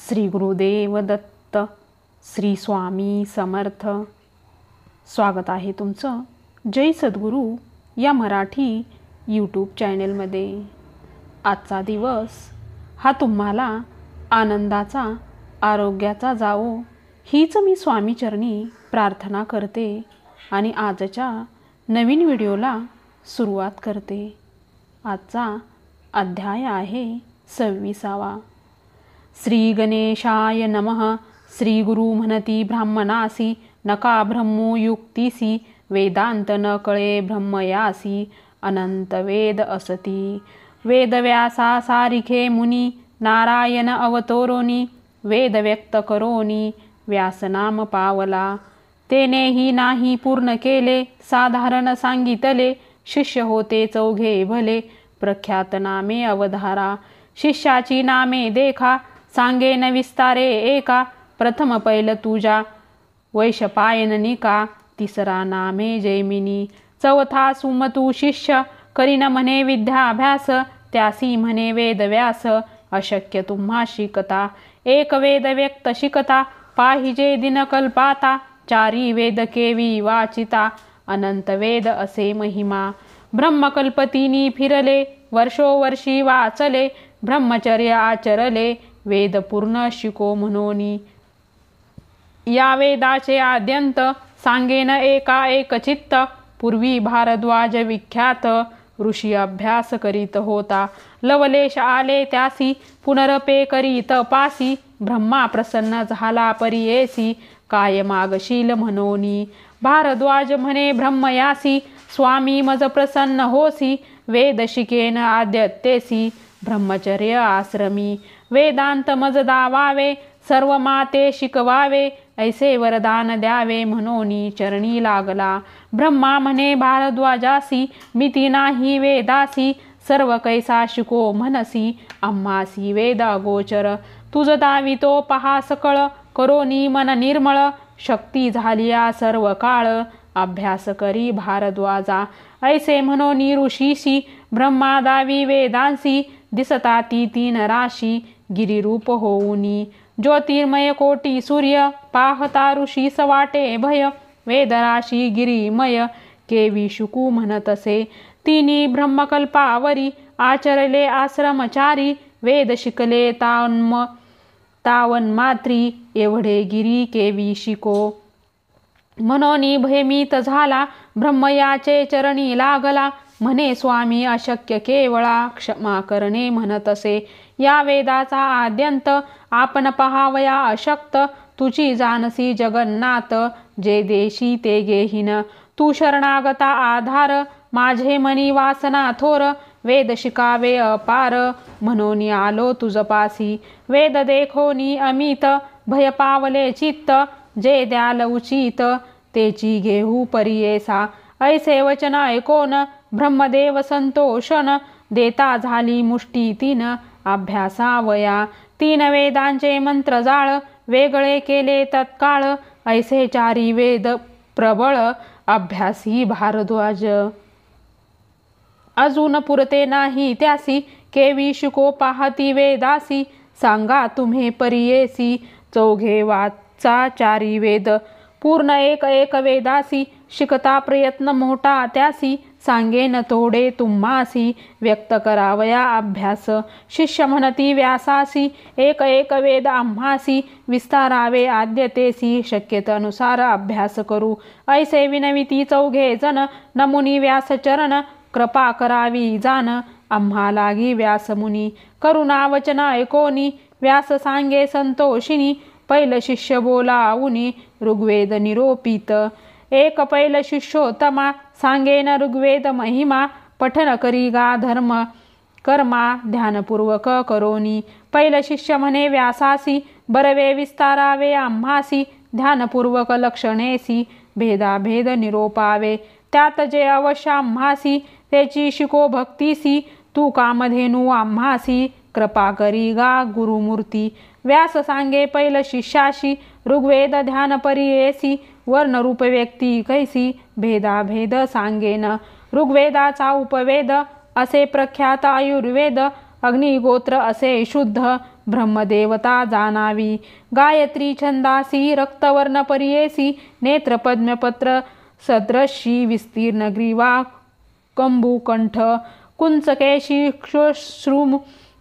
श्री गुरुदेव दत्त, श्री स्वामी समर्थ। स्वागत आहे तुमचं जय सद्गुरू या मराठी यूट्यूब चॅनलमध्ये। आजचा दिवस हा तुम्हाला आनंदाचा, आरोग्याचा जावो हीच मी स्वामीचरणी प्रार्थना करते आणि आजच्या नवीन व्हिडिओला सुरुवात करते। आजचा अध्याय आहे 26वा। श्री गणेशाय नमः। श्री गुरु म्हणती ब्राह्मणासी, नका ब्रह्मो युक्तीसी, वेदांत न कळे ब्रह्मयासी, अनंत वेद असती। वेदव्यासा सारिखे मुनी, नारायण अवतरोनी, वेद व्यक्त करोनी, व्यासनाम पावला। तेनेही नाही पूर्ण केले, साधारण सांगितले, शिष्य होते चौघे भले, प्रख्यात नामे अवधारा। शिष्याची नामे देखा, सांगेन विस्तारे एका, प्रथम पैल तुझा वैशपायननिका, तिसरा नामे जैमिनी, चौथा सुमतू शिष्य, करीन म्हणे विद्याभ्यास, त्यासी म्हणे वेदव्यास, अशक्य तुम्हा शिकता, एक वेद व्यक्त शिकता, पाहिजे दिनकल्पाता, चारी वेद केवी वाचिता, अनंत वेद असे महिमा। ब्रह्मकल्पतीनी फिरले, वर्षोवर्षी वाचले, ब्रह्मचर्य आचरले, वेद पूर्ण शिको म्हणोनी। या वेदाचे आद्यंत, सांगेन एका एक चित्त, पूर्वी भारद्वाज विख्यात, ऋषी अभ्यास करीत होता, लवलेश आले त्यासी, पुनरपे करीत पासी, ब्रह्मा प्रसन्न झाला परियेसी, काय मागशील म्हणोनी। भारद्वाज म्हणे ब्रह्मयासी, स्वामी मज प्रसन्न होसी, वेद शिकेन आद्यतेसी, ब्रह्मचर्य आश्रमी, वेदांत मज दावावे, सर्व माते शिकवावे, ऐसे वरदान द्यावे म्हणोनी चरणी लागला। ब्रह्मा म्हणे भारद्वाजासी, मिती नाही वेदासी, सर्व कैसा शिको म्हणसी, आम्हासी वेद अगोचर, तुझ दावितो पहा सकळ, करोनी मन निर्मळ, शक्ती झालिया सर्व काळ, अभ्यास करी भारद्वाजा, ऐसे म्हणोनी ऋषीसी, ब्रह्मा दावी वेदांसी, दिसता ती तीन राशी, गिरिरूप होऊनी, ज्योतिर्मय कोटी सूर्य, पाहता ऋषी सवाटे भय, वेदराशी गिरिमय, केवी शुकू म्हणतसे, तिनी ब्रह्मकल्पावरी, आचरले आश्रमचारी, वेद शिकले तावन मात्री, एवढे गिरी केवी शिको। मनोनी भयमीत झाला, ब्रह्मयाचे चरणी लागला, म्हणे स्वामी अशक्य केवळा, क्षमा करणे म्हणतसे, या वेदाचा आद्यंत, आपण पहावया अशक्त, तुझी जानसी जगन्नाथ, जे देशी ते गेहीन, तू शरणागता आधार, माझे मनी वासना थोर, वेद शिकावे अपार, म्हणून आलो तुझपासी, वेद देखोनी अमित, भय पावले चित्त, जे द्याल उचित, तेची घेऊ परियेसा, ऐसे वचन ऐकोन, ब्रह्मदेव संतोषन, देता झाली मुष्टी तीन, अभ्यासावया, तीन वेदांचे मंत्र जाळ, वेगळे केले तत्काळ, ऐसे चारी वेद प्रबळ, अभ्यासी भारद्वाज। अजून पुरते नाही त्यासी, केवी शिको पाहती वेदासी, सांगा तुम्हे परियेसी, चौघे वाचा चारी वेद, पूर्ण एक एक वेदासी, शिकता प्रयत्न मोठा त्यासी, सांगेन थोडे तुम्हासी, व्यक्त करावया अभ्यास, शिष्य म्हणती व्यासासी, एक एक वेद आम्हासी, विस्तारावे आद्यतेसी, शक्यतेनुसार अभ्यास करू, ऐसे विनविती चौघे जण, नमुनी व्यास चरण, कृपा करावी जान, आम्हा लागी व्यास मुनी, करुणा वचन ऐकोनी, व्यास सांगे संतोषिनी, पैल शिष्य बोलावुनी, ऋग्वेद निरोपित, एक पैल शिष्योत्तमा, सांगेन ऋग्वेद महिमा, पठन करी गा धर्म कर्मा, ध्यानपूर्वक करोनी, पैल शिष्य म्हणे व्यासासी, बरवे विस्तारावे आम्हासी, ध्यानपूर्वक लक्षणेसी, भेदाभेद निरोपावे, त्यात जे अवश्य आम्हासी, त्याची शिको भक्तीसी, तू कामधेनू आम्हासी, कृपा करी गा गुरुमूर्ती, व्यास सांगे पैल शिष्याशी, ऋग्वेद ध्यान परियेसी, वर्णरूप व्यक्ती कैसी, भेदाभेद सांगेन, ऋग्वेदाचा उपवेद, असे प्रख्यात आयुर्वेद, अग्निगोत्र असे शुद्ध ब्रह्मदेवता जाणावी। गायत्री छंदासी रक्तवर्ण परियेसी नेत्रपद्मपत्र सदृशी विस्तीर्ण ग्रीवा कंबुकंठ कुंचकेशी श्रुम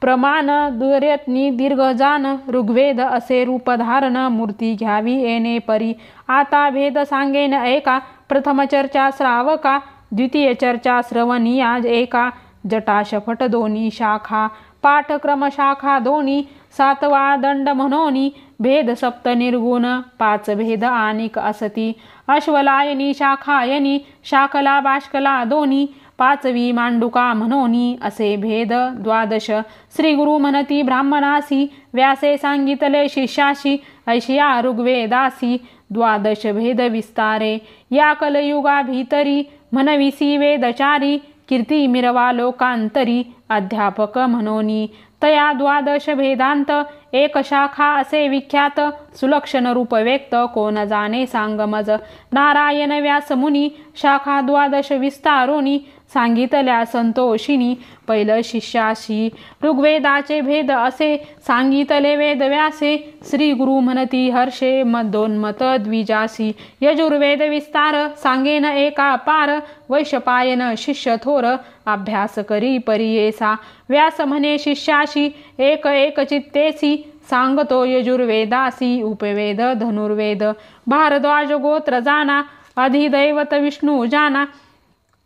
प्रमाण दुर्यत्नी दीर्घजान ऋग्वेद असे रूप धारण मूर्ती घ्यावी येणे परी। आता भेद सांगेन एका प्रथम चर्चा श्रावका द्वितीय चर्चा श्रवणीया एका जटा शपट दोन्ही शाखा पाठक्रम शाखा दोन्ही सातवा दंड म्हणोनी भेद सप्त निर्गुण पाच भेद आनिक असती अश्वलायनी शाखायनी शाकला बाष्कला दोन्ही पाचवी मांडुका म्हणोनी असे भेद द्वादश। श्री गुरु म्हणती ब्राह्मणासी व्यासे सांगितले शिष्याशी ऐशिया ऋग्वेदासी द्वादश भेद विस्तारे। या कलयुगा भीतरी म्हणविसी वेदचारी कीर्ती मिरवा लोकांतरी अध्यापक म्हणोनी तया द्वादश भेदांत एक शाखा असे विख्यात सुलक्षण रूप व्यक्त कोण जाणे सांगमज। नारायण व्यास मुनी शाखा द्वादश विस्तारोनी सांगितल्या संतोषिनी पैल शिष्याशी ऋग्वेदाचे भेद असे सांगितले वेद व्यासे। श्री गुरु म्हणती हर्षे मदोन्मत द्विजासी यजुर्वेद विस्तार सांगेन एका पार वैशपायन शिष्य थोर अभ्यास करी परियेसा। व्यास म्हणे शिष्याशी एक एक चित्तेसी सांगतो यजुर्वेदासी उपवेद धनुर्वेद भारद्वाज गोत्र जाना अधिदैवत विष्णू जाना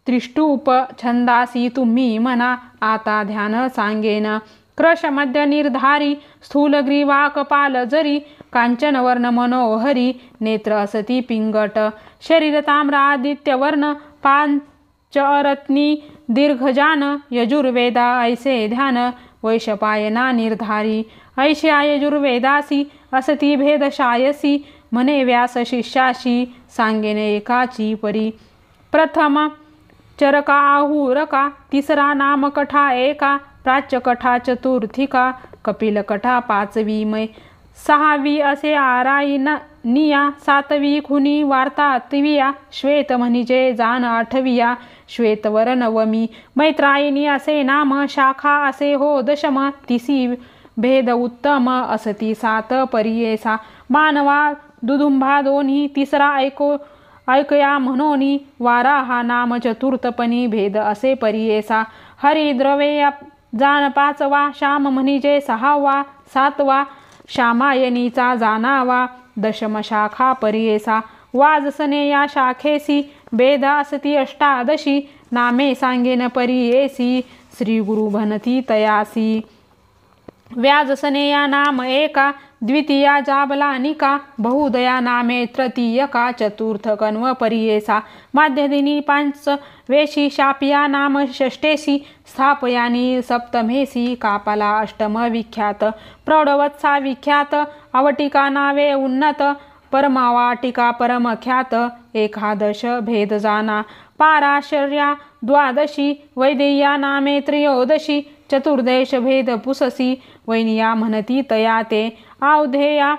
त्रिष्टुप छंदासी तुम्ही म्हणा आता ध्यान सांगेन। क्रश मध्य निर्धारी स्थूल ग्रीवा कपाल जरी कांचन वर्ण मनोहरी नेत्र असती पिंगट शरीर ताम्रादित्य वर्ण पांचरत्नी दीर्घजान यजुर्वेदा ऐसे ध्यान वैशपायना निर्धारी ऐशिया यजुर्वेदासी असती भेदशायसी म्हणे व्यास शिष्याशी सांगेन एकाची परी। प्रथम चरका आहुरका तिसरा नामकठा एका प्राच्यकठा चतुर्थिका कपिलकठा पाचवी मै सहावी असे आरायनिया सातवी खुनी वार्ता तिविया श्वेत म्हणजे जान आठविया श्वेतवर नवमी मैत्रायणी असे नाम शाखा असे हो दशम तिसी भेद उत्तम असती सात परियेसा मानवा दुदुंभा दोन्ही तिसरा ऐकया म्हणोनी वारा हा नाम चतुर्थपणी भेद असे परियेसा हरिद्रवे जान पाचवा श्याम म्हणजे सहावा सातवा श्यामायनीचा जानावा दशम शाखा परियेसा वाजसने या शाखेसी भेद असती अष्टादशी नामे सांगेन परियेसी श्री गुरु भन्ती तयासी। व्याजसने या नाम एका द्वितीया जाबलानिका बहुदया नामे तृतीयका चतुर्थ कन्व परियेसा माध्यदिनी पांच वेशी शापिया नाम षष्टेसी स्थापयानी सप्तमेसी कापाला अष्टम विख्यात प्रौढवत्सा विख्यात अवटिका नावे उन्नत परमावाटिका परमख्यात एकादश भेद जाना पाराशर्या द्वादशी वैदेया नामे त्रयोदशी चतुर्दश भेद पुससी वैनिया म्हणती तया ते औधेया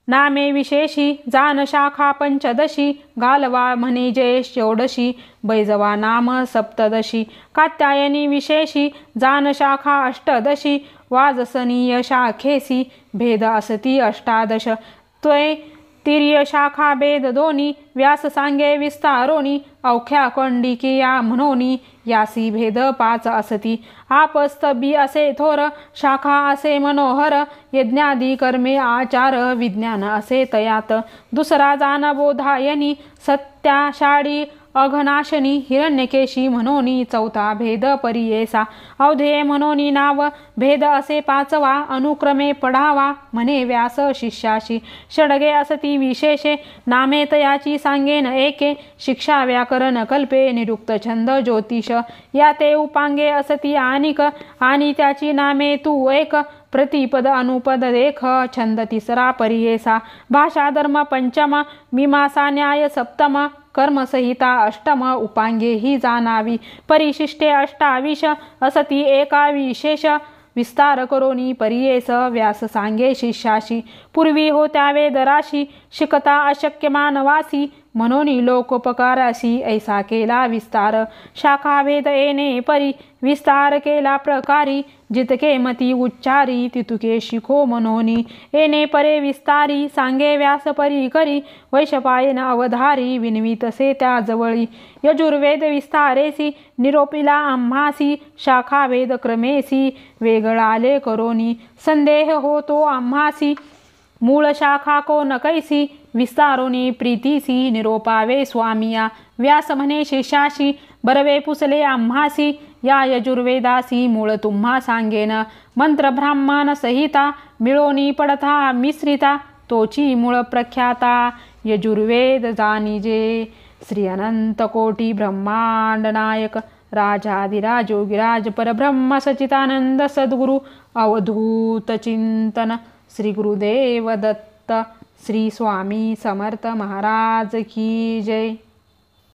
नामे विशेषी जान शाखा पंचदशी गालवा म्हणजे षोडशी बैजवा नाम सप्तदशी कात्यायनी विशेषी जान शाखा अष्टदशी वाजसनीय शाखेसी भेद असती अष्टादश त्वय तिर्य शाखा भेद दोनी व्यास सांगे विस्तारोनी अवख्या कंडिकिया म्हणोनी यासी भेद पाच असती आपस्तबी असे थोर शाखा असे मनोहर यज्ञादी कर्मे आचार विज्ञान असे तयात दुसरा जान बोधायनी सत्याषाढी अघनाशनी हिरण्यकेशी म्हणोनी चौथा भेद परियेसा अवधेय म्हणोनी नाव भेद असे पाचवा अनुक्रमे पढावा म्हणे व्यास शिष्याशी षडगे असती विशेषे नामे तयाची सांगेन एके शिक्षा व्याकरण कल्पे निरुक्त छंद ज्योतिष या ते उपांगे असती आनिक आणि त्याची नामे तू एक प्रतिपद अनुपद देख छंद तिसरा परियेसा भाषा धर्म पंचम मीमांसा न्याय सप्तम कर्मसहिता अष्टम उपांगे ही जाणावी परिशिष्टे अष्टाविश असती एका विशेष विस्तार करोनी परियेस व्यास सांगे शिष्याशी पूर्वी होत्या वेदराशी शिकता अशक्य मानवासी म्हणून लोकोपकारासी ऐसा केला विस्तार शाखा भेद येणे परी विस्तार केला प्रकारी जितके मती उच्चारी तितुके शिको मनोनी येणे परे विस्तारी सांगे व्यास परी करी वैशपायन अवधारी विनवितसे त्या जवळी यजुर्वेद विस्तारेसी निरोपिला आम्हासी शाखा वेद क्रमेसी वेगळाले करोनी संदेह होतो आम्हासी मूळ शाखा को न कैसी विस्तारोनी प्रीतीसी निरोपावे स्वामिया व्यास म्हणे शिष्याशी बरवे पुसले आम्हासी या यजुर्वेदासी मूळ तुम्हा सांगेन मंत्र ब्राह्मण सहिता मिळोनी पडता मिश्रिता तोची मूळ प्रख्याता यजुर्वेद जानिजे. श्री अनंत कोटी ब्रह्मांड नायक राजाधिराज योगिराज परब्रह्म सचितानंद सद्गुरु अवधूत चिंतन श्री गुरुदेव दत्त. श्री स्वामी समर्थ महाराज की जय.